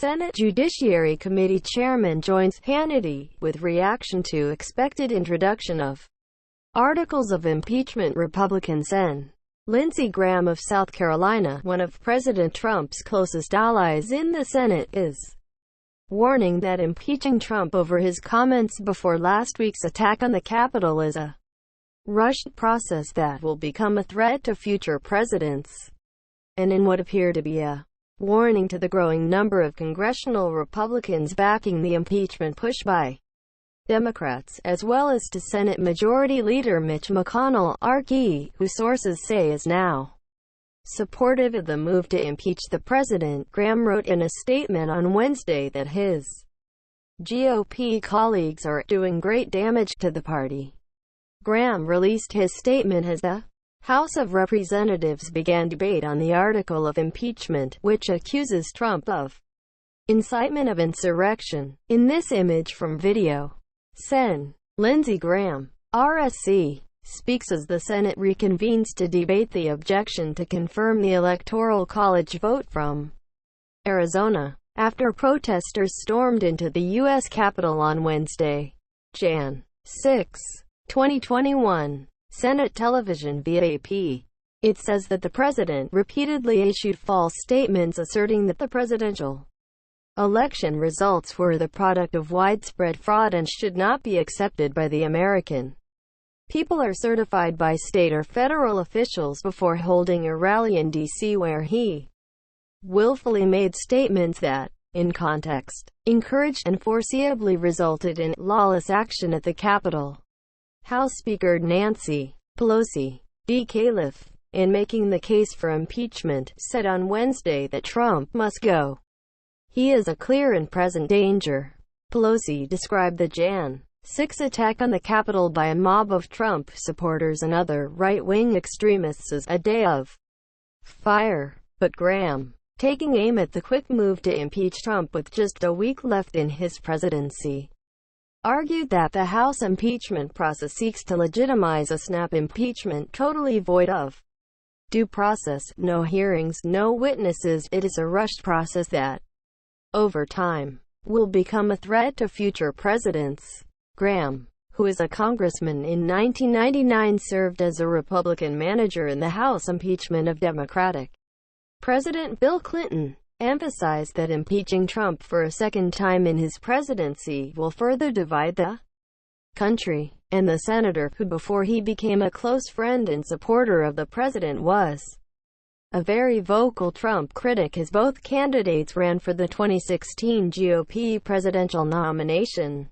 Senate Judiciary Committee Chairman joins Hannity with reaction to expected introduction of articles of impeachment. Republican Sen. Lindsey Graham of South Carolina, one of President Trump's closest allies in the Senate, is warning that impeaching Trump over his comments before last week's attack on the Capitol is a rushed process that will become a threat to future presidents, and in what appear to be a warning to the growing number of congressional Republicans backing the impeachment push by Democrats, as well as to Senate Majority Leader Mitch McConnell, RK, who sources say is now supportive of the move to impeach the president. Graham wrote in a statement on Wednesday that his GOP colleagues are doing great damage to the party. Graham released his statement as the House of Representatives began debate on the article of impeachment, which accuses Trump of incitement of insurrection. In this image from video, Sen. Lindsey Graham, RSC, speaks as the Senate reconvenes to debate the objection to confirm the Electoral College vote from Arizona, after protesters stormed into the U.S. Capitol on Wednesday, Jan. 6, 2021. Senate television via AP. It says that the president repeatedly issued false statements asserting that the presidential election results were the product of widespread fraud and should not be accepted by the American people or certified by state or federal officials before holding a rally in D.C. where he willfully made statements that, in context, encouraged and foreseeably resulted in lawless action at the Capitol. House Speaker Nancy Pelosi, D. Califf, in making the case for impeachment, said on Wednesday that Trump must go. He is a clear and present danger. Pelosi described the Jan. 6 attack on the Capitol by a mob of Trump supporters and other right-wing extremists as a day of fire. But Graham, taking aim at the quick move to impeach Trump with just a week left in his presidency, argued that the House impeachment process seeks to legitimize a snap impeachment totally void of due process, no hearings, no witnesses. It is a rushed process that, over time, will become a threat to future presidents. Graham, who is a congressman in 1999, served as a Republican manager in the House impeachment of Democratic President Bill Clinton, emphasized that impeaching Trump for a second time in his presidency will further divide the country, and the senator, who before he became a close friend and supporter of the president was a very vocal Trump critic as both candidates ran for the 2016 GOP presidential nomination,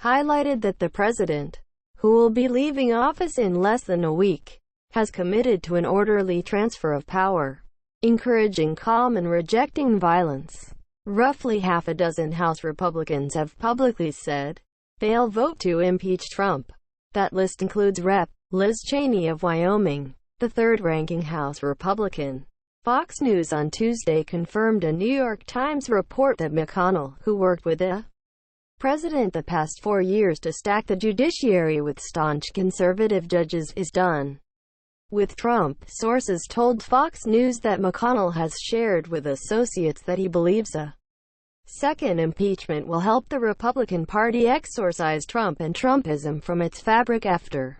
highlighted that the president, who will be leaving office in less than a week, has committed to an orderly transfer of power, encouraging calm and rejecting violence. Roughly half a dozen House Republicans have publicly said they'll vote to impeach Trump. That list includes Rep. Liz Cheney of Wyoming, the third-ranking House Republican. Fox News on Tuesday confirmed a New York Times report that McConnell, who worked with the president the past 4 years to stack the judiciary with staunch conservative judges, is done with Trump. Sources told Fox News that McConnell has shared with associates that he believes a second impeachment will help the Republican Party exorcise Trump and Trumpism from its fabric after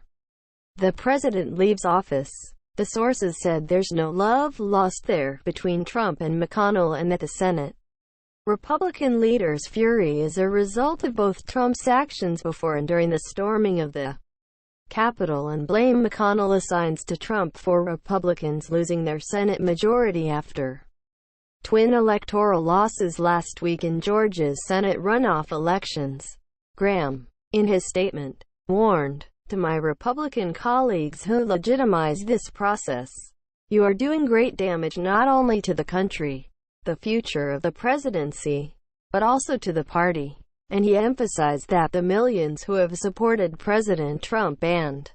the president leaves office. The sources said there's no love lost there between Trump and McConnell, and that the Senate Republican leader's fury is a result of both Trump's actions before and during the storming of the Capitol, and blame McConnell assigns to Trump for Republicans losing their Senate majority after twin electoral losses last week in Georgia's Senate runoff elections. Graham, in his statement, warned, "To my Republican colleagues who legitimize this process, you are doing great damage not only to the country, the future of the presidency, but also to the party." And he emphasized that the millions who have supported President Trump and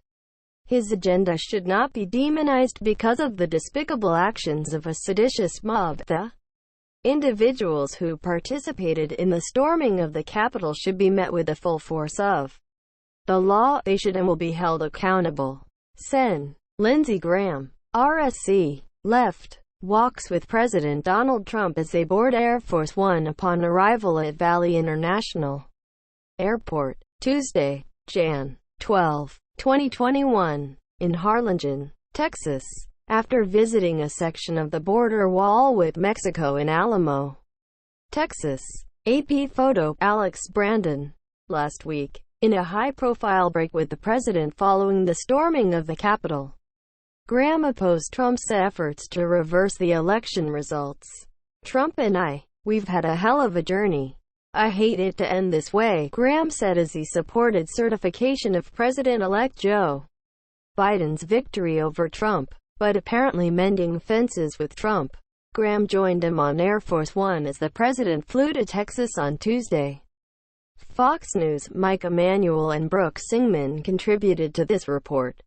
his agenda should not be demonized because of the despicable actions of a seditious mob. The individuals who participated in the storming of the Capitol should be met with the full force of the law. They should and will be held accountable. Sen. Lindsey Graham, RSC, left. walks with President Donald Trump as they board Air Force One upon arrival at Valley International Airport, Tuesday, Jan. 12, 2021, in Harlingen, Texas, after visiting a section of the border wall with Mexico in Alamo, Texas. AP photo, Alex Brandon. Last week, in a high-profile break with the president following the storming of the Capitol, Graham opposed Trump's efforts to reverse the election results. "Trump and we've had a hell of a journey. I hate it to end this way," Graham said as he supported certification of President-elect Joe Biden's victory over Trump, but apparently mending fences with Trump. Graham joined him on Air Force One as the president flew to Texas on Tuesday. Fox News' Mike Emanuel and Brooke Singman contributed to this report.